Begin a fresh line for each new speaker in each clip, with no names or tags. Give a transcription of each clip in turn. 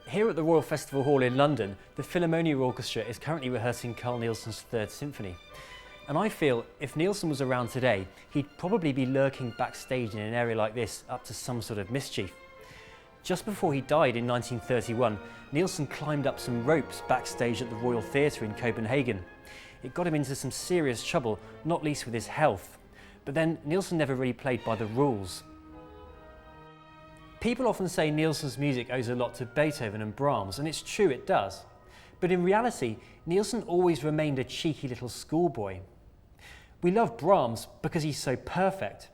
Here at the Royal Festival Hall in London, the Philharmonia Orchestra is currently rehearsing Carl Nielsen's Third Symphony. And I feel if Nielsen was around today, he'd probably be lurking backstage in an area like this up to some sort of mischief. Just before he died in 1931, Nielsen climbed up some ropes backstage at the Royal Theatre in Copenhagen. It got him into some serious trouble, not least with his health. But then Nielsen never really played by the rules. People often say Nielsen's music owes a lot to Beethoven and Brahms, and it's true, it does. But in reality, Nielsen always remained a cheeky little schoolboy. We love Brahms because he's so perfect.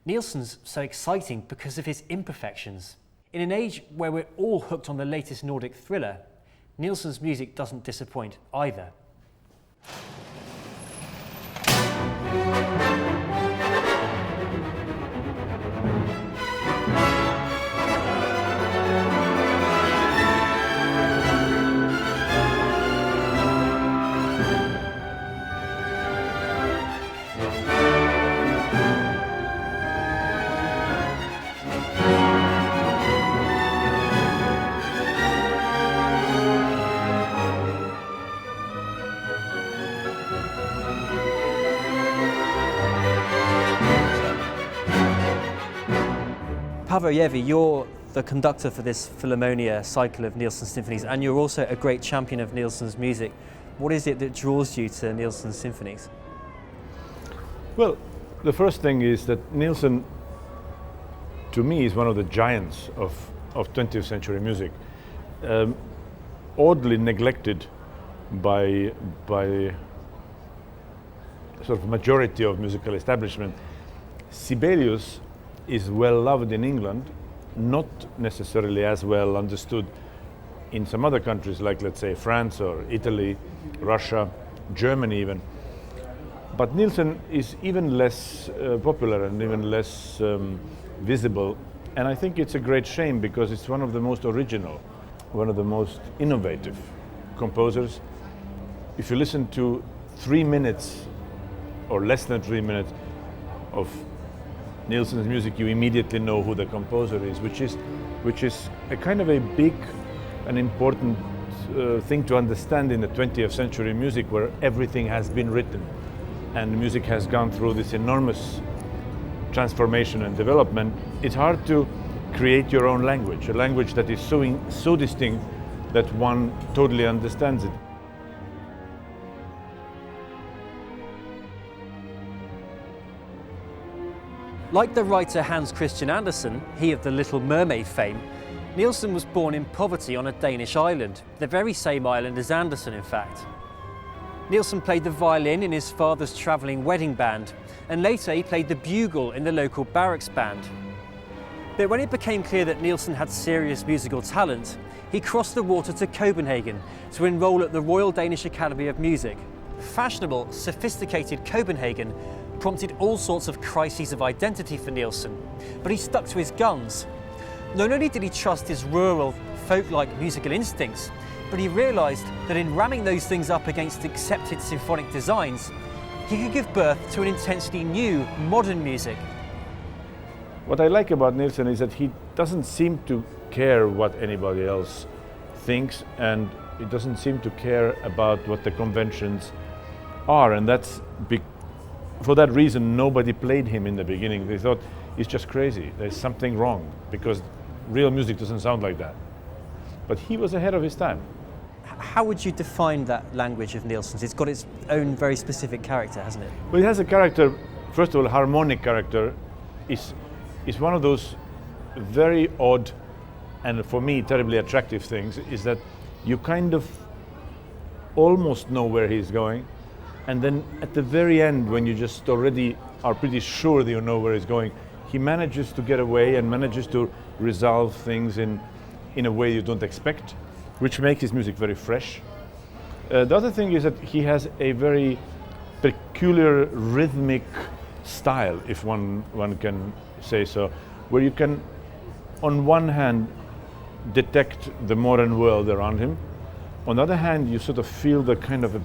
Nielsen's so exciting because of his imperfections. In an age where we're all hooked on the latest Nordic thriller, Nielsen's music doesn't disappoint either. Paavo Järvi, you're the conductor for this Philharmonia cycle of Nielsen symphonies, and you're also a great champion of Nielsen's music. What is it that draws you to Nielsen's symphonies?
Well, the first thing is that Nielsen, to me, is one of the giants of 20th century music, oddly neglected by sort of majority of musical establishment. Sibelius is well loved in England, not necessarily as well understood in some other countries like, let's say, France or Italy, Russia, Germany even. But Nielsen is even less popular and even less visible, and I think it's a great shame because it's one of the most original, one of the most innovative composers. If you listen to 3 minutes or less than 3 minutes of Nielsen's music, you immediately know who the composer is, which is a kind of a big and important thing to understand in the 20th century music, where everything has been written and music has gone through this enormous transformation and development. It's hard to create your own language, a language that is so distinct that one totally understands it.
Like the writer Hans Christian Andersen, he of the Little Mermaid fame, Nielsen was born in poverty on a Danish island, the very same island as Andersen in fact. Nielsen played the violin in his father's travelling wedding band, and later he played the bugle in the local barracks band. But when it became clear that Nielsen had serious musical talent, he crossed the water to Copenhagen to enrol at the Royal Danish Academy of Music. Fashionable, sophisticated Copenhagen prompted all sorts of crises of identity for Nielsen, but he stuck to his guns. Not only did he trust his rural, folk-like musical instincts, but he realised that in ramming those things up against accepted symphonic designs, he could give birth to an intensely new, modern music.
What I like about Nielsen is that he doesn't seem to care what anybody else thinks, and he doesn't seem to care about what the conventions are, and that's for that reason nobody played him in the beginning. They thought he's just crazy, there's something wrong, because real music doesn't sound like that. But he was ahead of his time.
How would you define that language of Nielsen's? It's got its own very specific character, hasn't it?
Well, it has a character, first of all, harmonic character is one of those very odd and for me terribly attractive things, is that you kind of almost know where he's going, and then at the very end, when you just already are pretty sure that you know where he's going, he manages to get away and manages to resolve things in a way you don't expect, which makes his music very fresh. The other thing is that he has a very peculiar rhythmic style, if one can say so, where you can, on one hand, detect the modern world around him. On the other hand, you sort of feel the kind of a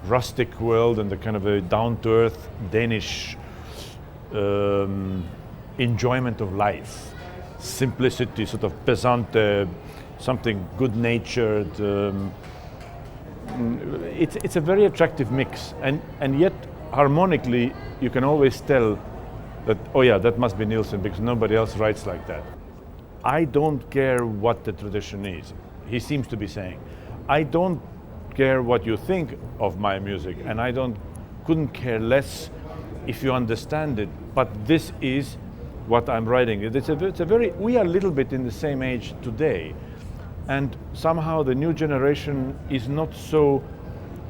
rustic world and the kind of a down-to-earth Danish enjoyment of life. Simplicity, sort of pesante, something good-natured. It's a very attractive mix, and yet harmonically you can always tell that, oh yeah, that must be Nielsen, because nobody else writes like that. I don't care what the tradition is, he seems to be saying. I don't care what you think of my music, and couldn't care less if you understand it, but this is what I'm writing. We are a little bit in the same age today, and somehow the new generation is not so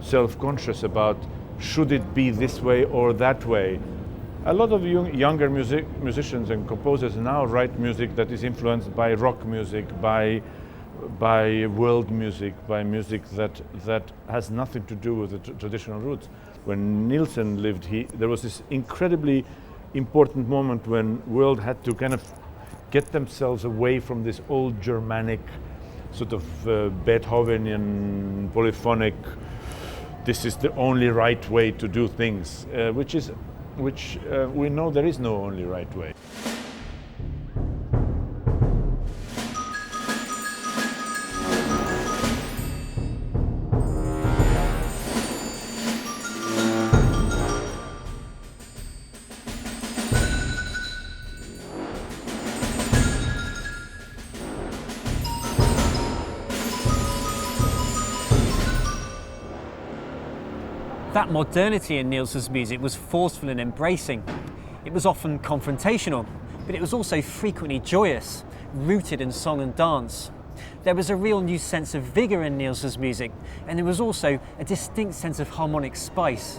self-conscious about should it be this way or that way. A lot of younger musicians and composers now write music that is influenced by rock music, by world music, by music that has nothing to do with the traditional roots. When Nielsen lived, there was this incredibly important moment when world had to kind of get themselves away from this old Germanic sort of Beethovenian polyphonic, this is the only right way to do things, which we know there is no only right way.
That modernity in Nielsen's music was forceful and embracing. It was often confrontational, but it was also frequently joyous, rooted in song and dance. There was a real new sense of vigour in Nielsen's music, and there was also a distinct sense of harmonic spice.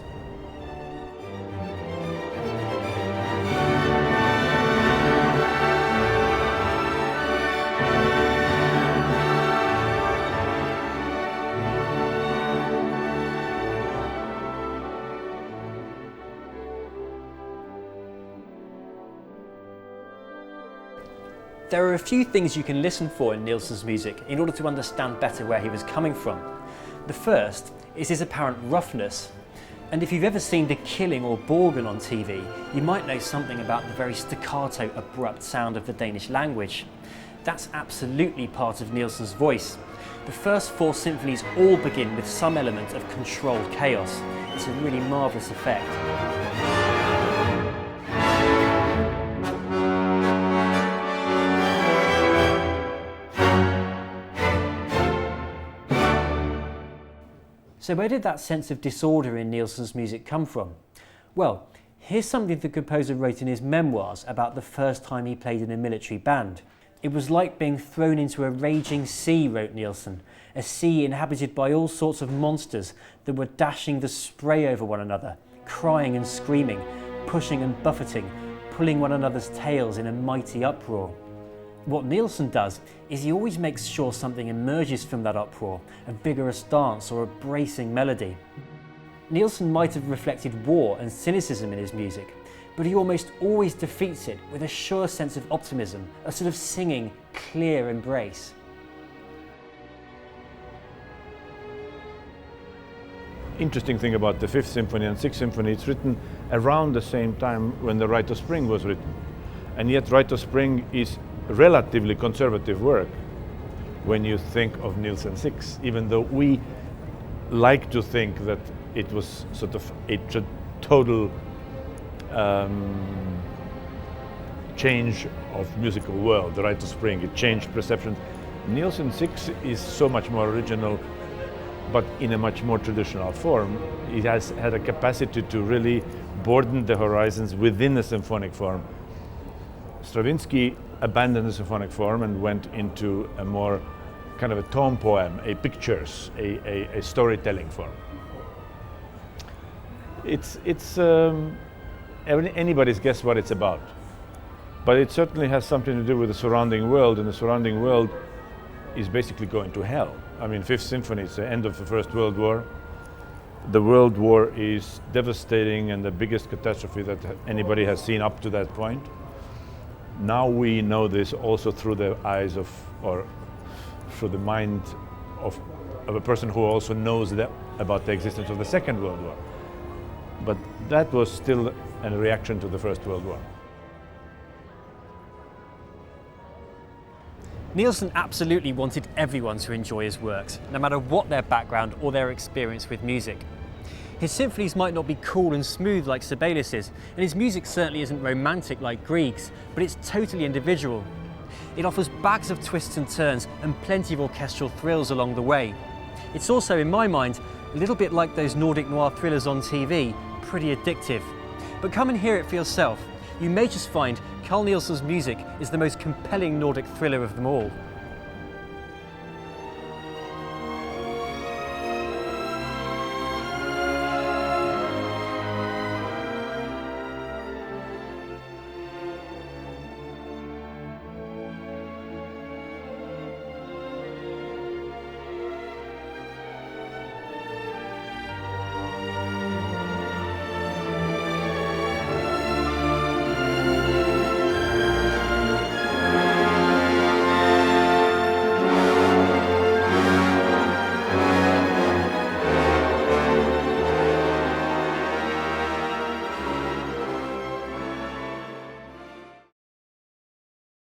There are a few things you can listen for in Nielsen's music in order to understand better where he was coming from. The first is his apparent roughness. And if you've ever seen The Killing or Borgen on TV, you might know something about the very staccato, abrupt sound of the Danish language. That's absolutely part of Nielsen's voice. The first 4 symphonies all begin with some element of controlled chaos. It's a really marvellous effect. So where did that sense of disorder in Nielsen's music come from? Well, here's something the composer wrote in his memoirs about the first time he played in a military band. It was like being thrown into a raging sea, wrote Nielsen, a sea inhabited by all sorts of monsters that were dashing the spray over one another, crying and screaming, pushing and buffeting, pulling one another's tails in a mighty uproar. What Nielsen does is he always makes sure something emerges from that uproar, a vigorous dance or a bracing melody. Nielsen might have reflected war and cynicism in his music, but he almost always defeats it with a sure sense of optimism, a sort of singing, clear embrace.
Interesting thing about the 5th Symphony and 6th Symphony, it's written around the same time when the Rite of Spring was written. And yet Rite of Spring is relatively conservative work when you think of Nielsen 6, even though we like to think that it was sort of a total change of musical world, the Rite of Spring, it changed perception. Nielsen 6 is so much more original, but in a much more traditional form. It has had a capacity to really broaden the horizons within the symphonic form. Stravinsky abandoned the symphonic form and went into a more kind of a tone poem, a pictures, a storytelling form. It's anybody's guess what it's about, but it certainly has something to do with the surrounding world, and the surrounding world is basically going to hell. I mean, 5th Symphony is the end of the First World War. The World War is devastating and the biggest catastrophe that anybody has seen up to that point. Now we know this also through the eyes of, or through the mind of a person who also knows about the existence of the Second World War. But that was still a reaction to the First World War.
Nielsen absolutely wanted everyone to enjoy his works, no matter what their background or their experience with music. His symphonies might not be cool and smooth like Sibelius's, and his music certainly isn't romantic like Grieg's, but it's totally individual. It offers bags of twists and turns and plenty of orchestral thrills along the way. It's also, in my mind, a little bit like those Nordic noir thrillers on TV, pretty addictive. But come and hear it for yourself. You may just find Carl Nielsen's music is the most compelling Nordic thriller of them all.